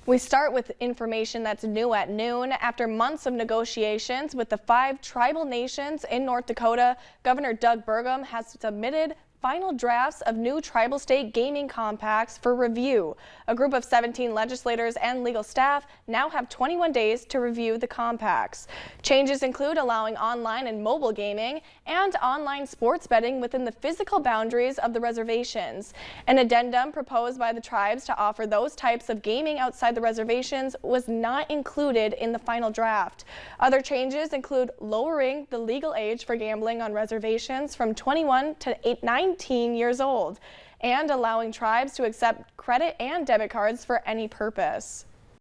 We start with information that's new at noon. After months of negotiations with the 5 tribal nations in North Dakota, Governor Doug Burgum has submitted final drafts of new tribal state gaming compacts for review. A group of 17 legislators and legal staff now have 21 days to review the compacts. Changes include allowing online and mobile gaming and online sports betting within the physical boundaries of the reservations. An addendum proposed by the tribes to offer those types of gaming outside the reservations was not included in the final draft. Other changes include lowering the legal age for gambling on reservations from 21 to 19 years old and allowing tribes to accept credit and debit cards for any purpose.